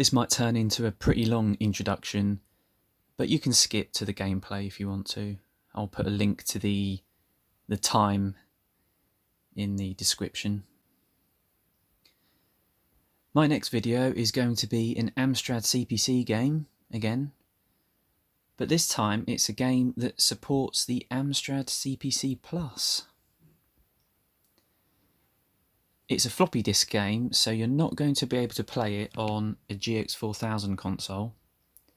This might turn into a pretty long introduction, but you can skip to the gameplay if you want to. I'll put a link to the time in the description. My next video is going to be an Amstrad CPC game again, but this time it's a game that supports the Amstrad CPC Plus. It's a floppy disk game, so you're not going to be able to play it on a GX4000 console,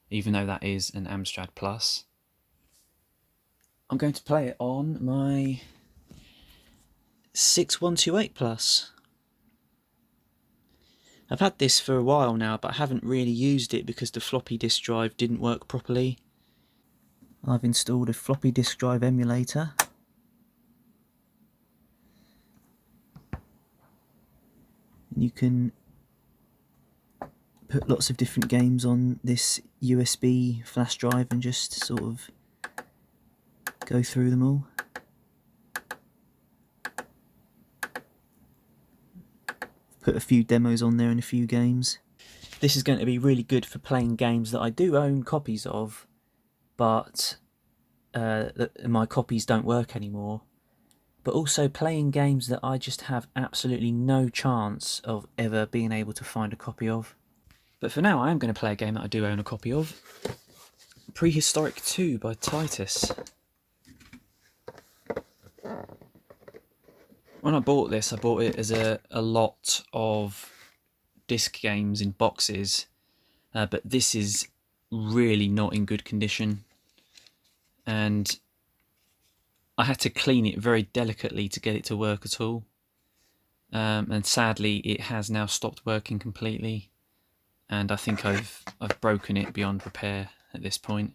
even though that is an Amstrad Plus. I'm going to play it on my 6128 Plus. I've had this for a while now, but I haven't really used it because the floppy disk drive didn't work properly. I've installed a floppy disk drive emulator. You can put lots of different games on this USB flash drive and just sort of go through them all. Put a few demos on there and a few games. This is going to be really good for playing games that I do own copies of, but my copies don't work anymore. But also playing games that I just have absolutely no chance of ever being able to find a copy of. But for now I am going to play a game that I do own a copy of. Prehistorik 2 by Titus. When I bought this, I bought it as a lot of disc games in boxes, but this is really not in good condition, and I had to clean it very delicately to get it to work at all, and sadly it has now stopped working completely, and I think I've broken it beyond repair at this point.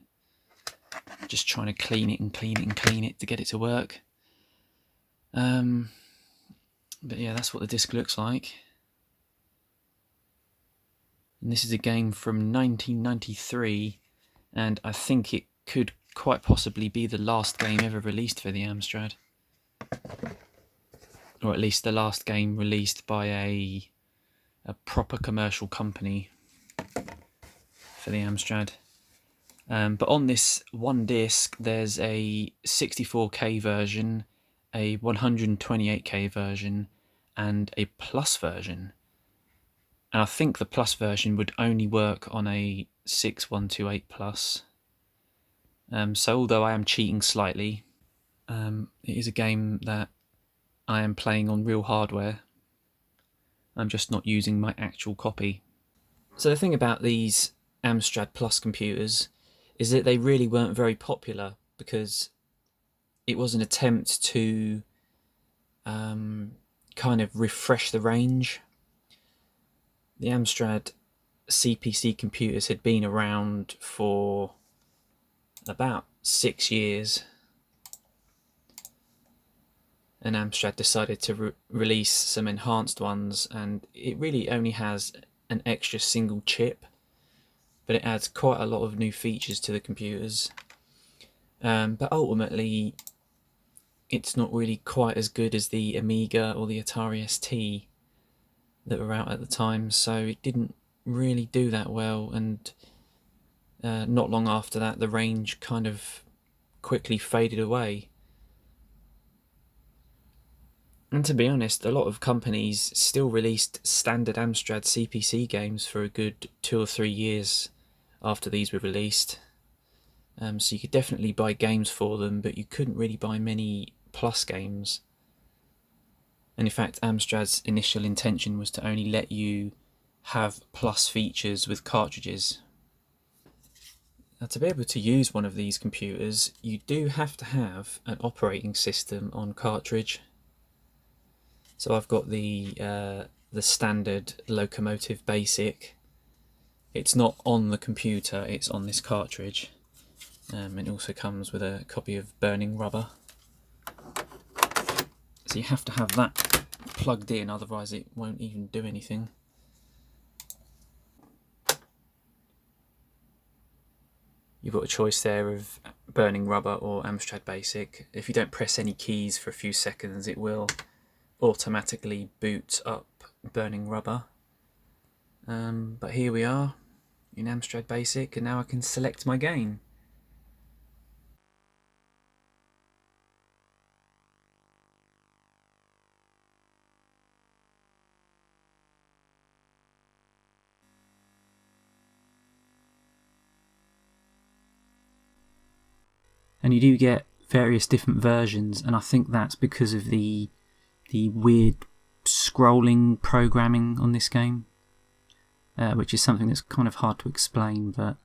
Just trying to clean it and clean it and clean it to get it to work. But yeah, that's what the disc looks like. And this is a game from 1993, and I think it could quite possibly be the last game ever released for the Amstrad. Or at least the last game released by a proper commercial company for the Amstrad. But on this one disc there's a 64K version, a 128K version, and a Plus version. And I think the Plus version would only work on a 6128 Plus. So although I am cheating slightly, it is a game that I am playing on real hardware. I'm just not using my actual copy. So the thing about these Amstrad Plus computers is that they really weren't very popular, because it was an attempt to kind of refresh the range. The Amstrad CPC computers had been around for about 6 years, and Amstrad decided to release some enhanced ones, and it really only has an extra single chip, but it adds quite a lot of new features to the computers. But ultimately it's not really quite as good as the Amiga or the Atari ST that were out at the time, so it didn't really do that well, and not long after that the range kind of quickly faded away. And to be honest, a lot of companies still released standard Amstrad CPC games for a good 2 or 3 years after these were released. So you could definitely buy games for them, but you couldn't really buy many Plus games. And in fact, Amstrad's initial intention was to only let you have Plus features with cartridges. Now, to be able to use one of these computers, you do have to have an operating system on cartridge. So I've got the standard Locomotive Basic. It's not on the computer, it's on this cartridge. It also comes with a copy of Burning Rubber. So you have to have that plugged in, otherwise it won't even do anything. You've got a choice there of Burning Rubber or Amstrad Basic. If you don't press any keys for a few seconds, it will automatically boot up Burning Rubber. But here we are in Amstrad Basic, and now I can select my game. And you do get various different versions, and I think that's because of the weird scrolling programming on this game, which is something that's kind of hard to explain, but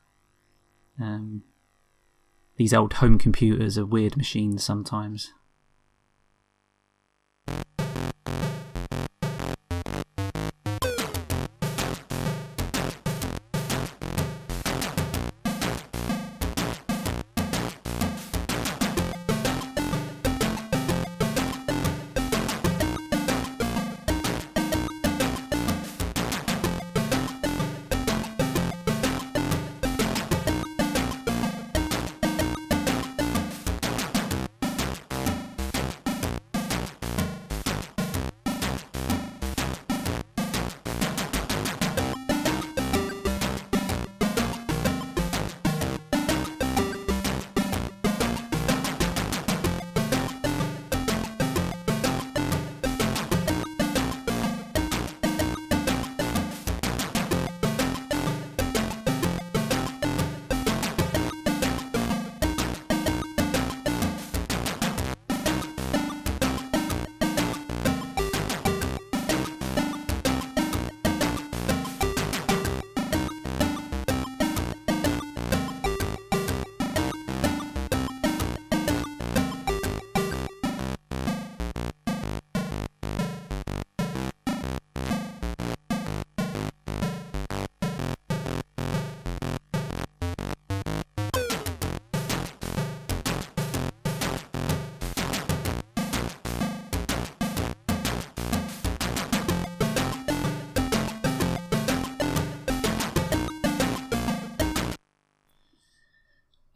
these old home computers are weird machines sometimes.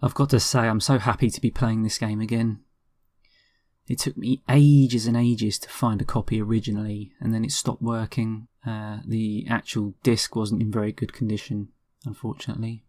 I've got to say, I'm so happy to be playing this game again. It took me ages and ages to find a copy originally, and then it stopped working. The actual disc wasn't in very good condition, unfortunately.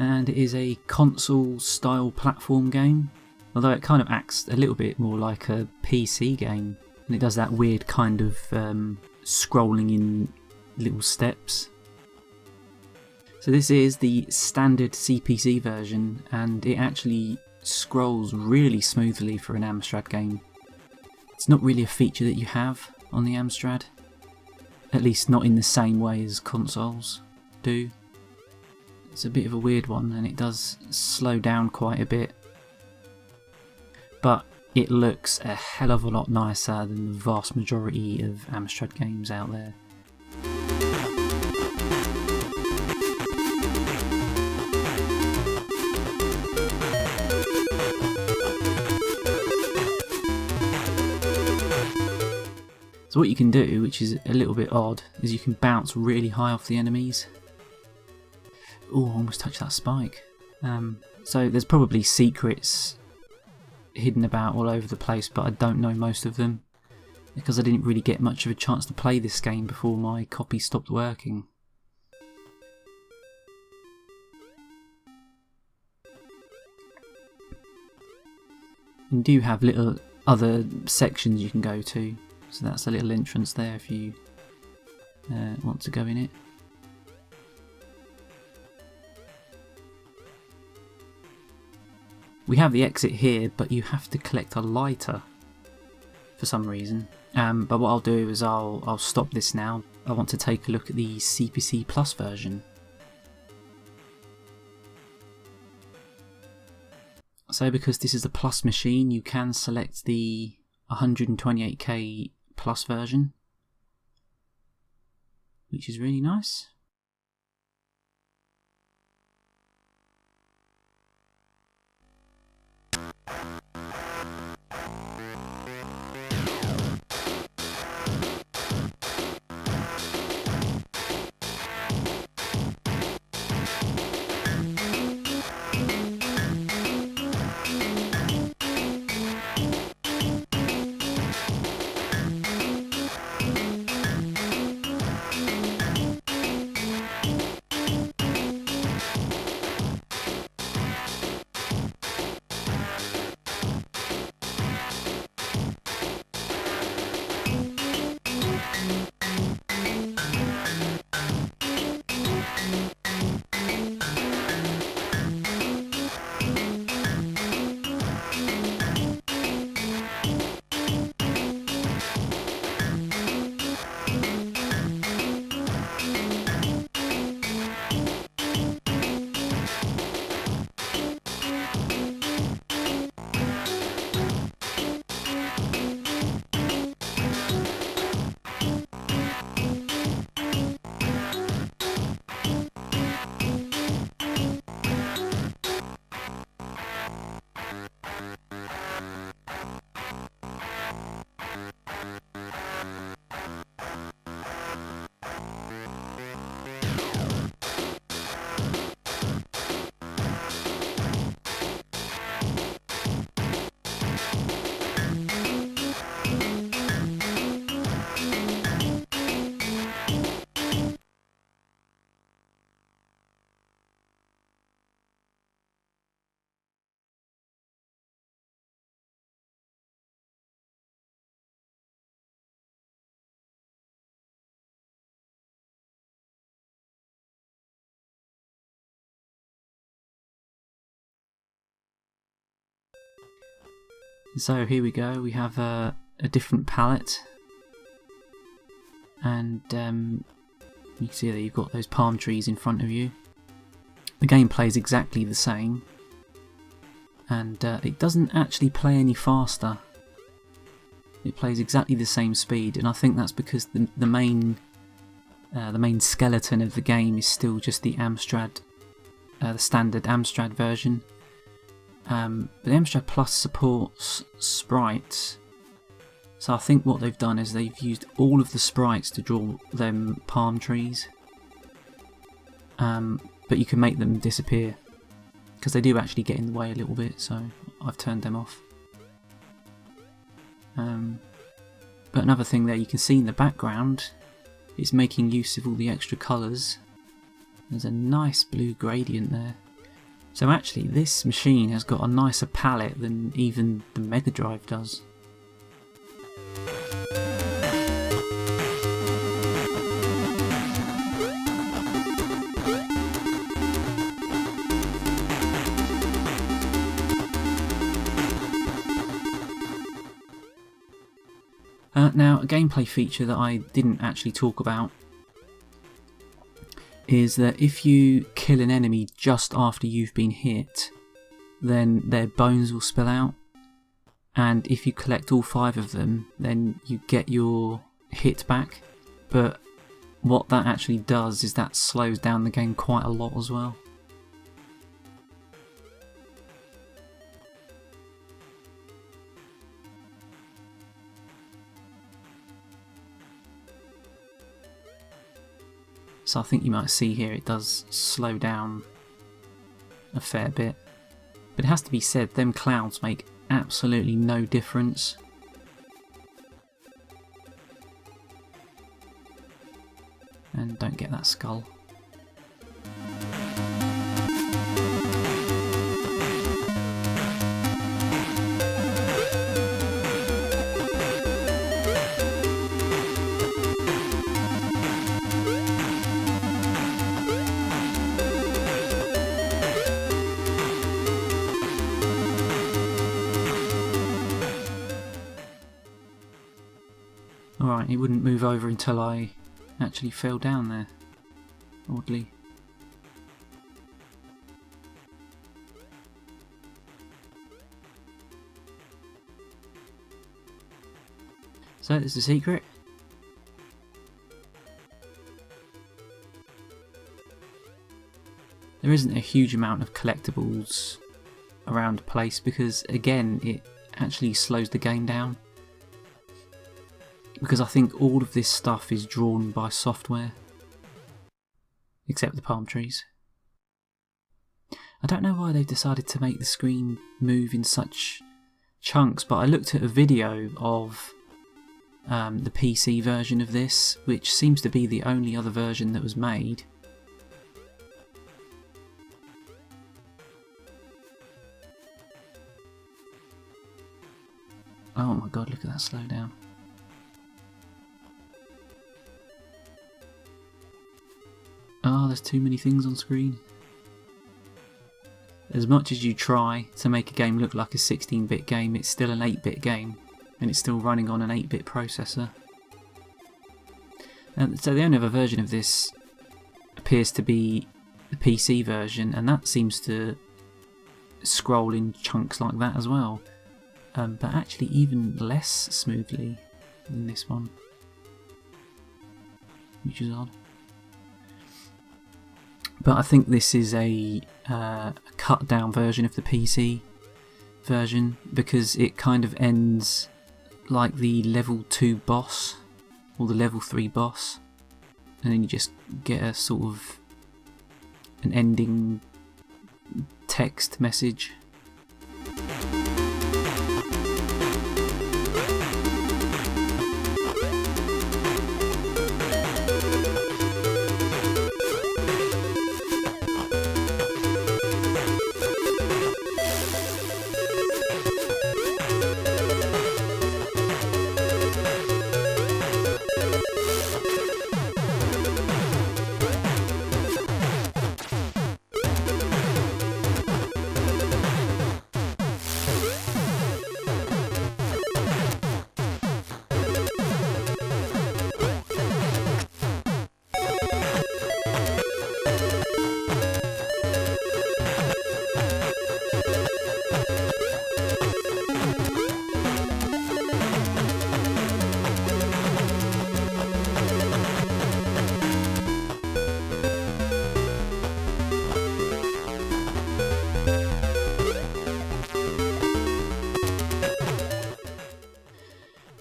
And it is a console-style platform game, although it kind of acts a little bit more like a PC game, and it does that weird kind of scrolling in little steps. So this is the standard CPC version, and it actually scrolls really smoothly for an Amstrad game. It's not really a feature that you have on the Amstrad, at least not in the same way as consoles do. It's a bit of a weird one, and it does slow down quite a bit, but it looks a hell of a lot nicer than the vast majority of Amstrad games out there. So what you can do, which is a little bit odd, is you can bounce really high off the enemies. Oh, almost touched that spike. So there's probably secrets hidden about all over the place, but I don't know most of them, because I didn't really get much of a chance to play this game before my copy stopped working. You do have little other sections you can go to, so that's a little entrance there if you want to go in it. We have the exit here, but you have to collect a lighter for some reason. But what I'll do is I'll stop this now. I want to take a look at the CPC Plus version. So because this is the Plus machine, you can select the 128K Plus version, which is really nice. So here we go, we have a different palette, and you can see that you've got those palm trees in front of you. The game plays exactly the same, and it doesn't actually play any faster. It plays exactly the same speed, and I think that's because the main skeleton of the game is still just the Amstrad, the standard Amstrad version. But the Amstrad Plus supports sprites, so I think what they've done is they've used all of the sprites to draw them palm trees. But you can make them disappear, because they do actually get in the way a little bit, so I've turned them off. But another thing there, you can see in the background, it's making use of all the extra colours. There's a nice blue gradient there. So actually this machine has got a nicer palette than even the Mega Drive does. Now, a gameplay feature that I didn't actually talk about is that if you kill an enemy just after you've been hit, then their bones will spill out, and if you collect all 5 of them, then you get your hit back. But what that actually does is that slows down the game quite a lot as well. So I think you might see here it does slow down a fair bit. But it has to be said, them clouds make absolutely no difference. And don't get that skull. Alright, it wouldn't move over until I actually fell down there, oddly. So there's the secret. There isn't a huge amount of collectibles around the place because, again, it actually slows the game down. Because I think all of this stuff is drawn by software, except the palm trees. I don't know why they've decided to make the screen move in such chunks, but I looked at a video of the PC version of this, which seems to be the only other version that was made. Oh my god, look at that slowdown. Ah, there's too many things on screen. As much as you try to make a game look like a 16-bit game, it's still an 8-bit game, and it's still running on an 8-bit processor. So the only other version of this appears to be the PC version, and that seems to scroll in chunks like that as well, but actually even less smoothly than this one, which is odd. But I think this is a cut down version of the PC version, because it kind of ends like the level 2 boss or the level 3 boss, and then you just get a sort of an ending text message.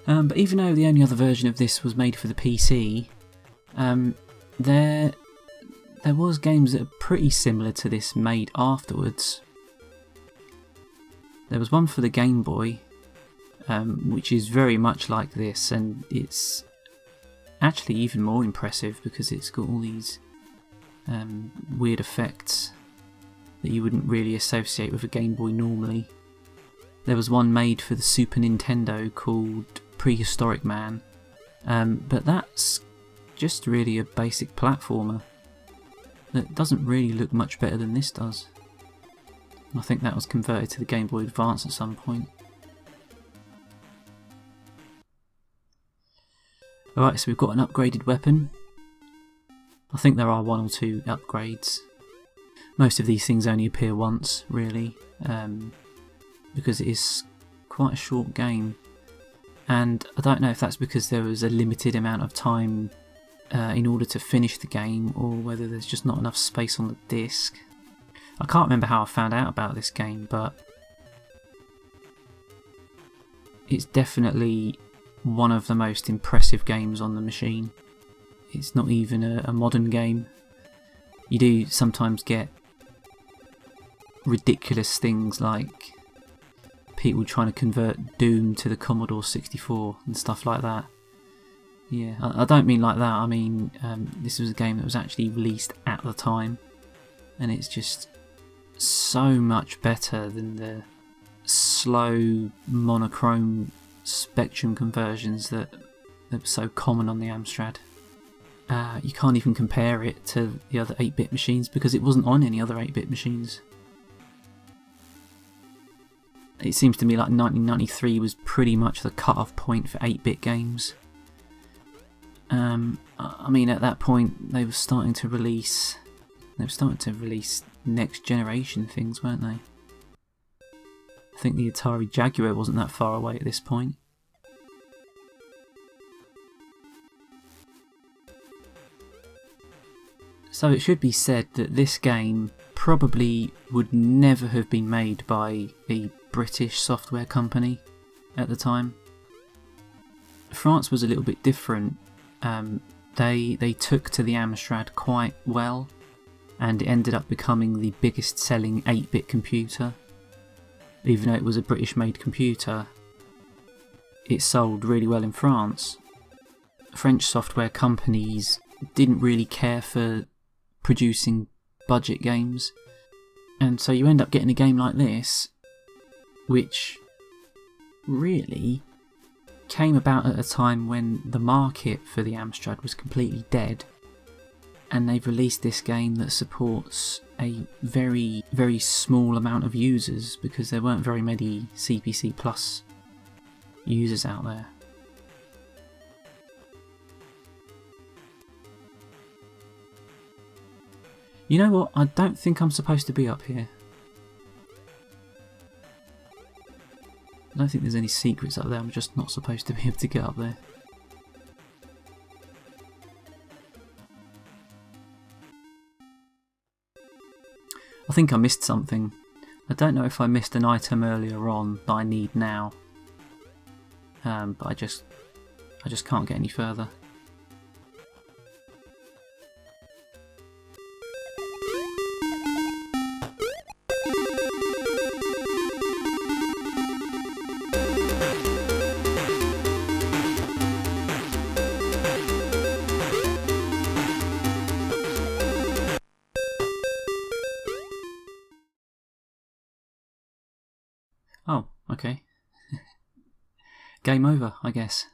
But even though the only other version of this was made for the PC, there was games that are pretty similar to this made afterwards. There was one for the Game Boy, which is very much like this, and it's actually even more impressive because it's got all these weird effects that you wouldn't really associate with a Game Boy normally. There was one made for the Super Nintendo called Prehistorik Man, but that's just really a basic platformer that doesn't really look much better than this does. I think that was converted to the Game Boy Advance at some point. Alright, so we've got an upgraded weapon. I think there are one or two upgrades. Most of these things only appear once, really, because it is quite a short game. And I don't know if that's because there was a limited amount of time in order to finish the game, or whether there's just not enough space on the disc. I can't remember how I found out about this game, but it's definitely one of the most impressive games on the machine. It's not even a modern game. You do sometimes get ridiculous things like people trying to convert Doom to the Commodore 64 and stuff like that. Yeah, I don't mean like that, I mean this was a game that was actually released at the time, and it's just so much better than the slow monochrome spectrum conversions that were so common on the Amstrad. You can't even compare it to the other 8-bit machines because it wasn't on any other 8-bit machines. It seems to me like 1993 was pretty much the cut-off point for 8-bit games. I mean, at that point they were starting to release next generation things, weren't they? I think the Atari Jaguar wasn't that far away at this point. So it should be said that this game probably would never have been made by a British software company at the time. France was a little bit different. They took to the Amstrad quite well, and it ended up becoming the biggest selling 8-bit computer. Even though it was a British made computer, it sold really well in France. French software companies didn't really care for producing budget games, and so you end up getting a game like this, which really came about at a time when the market for the Amstrad was completely dead, and they've released this game that supports a very, very small amount of users because there weren't very many CPC Plus users out there. You know what? I don't think I'm supposed to be up here. I don't think there's any secrets up there, I'm just not supposed to be able to get up there. I think I missed something. I don't know if I missed an item earlier on that I need now. But I just can't get any further. Oh, okay. Game over, I guess.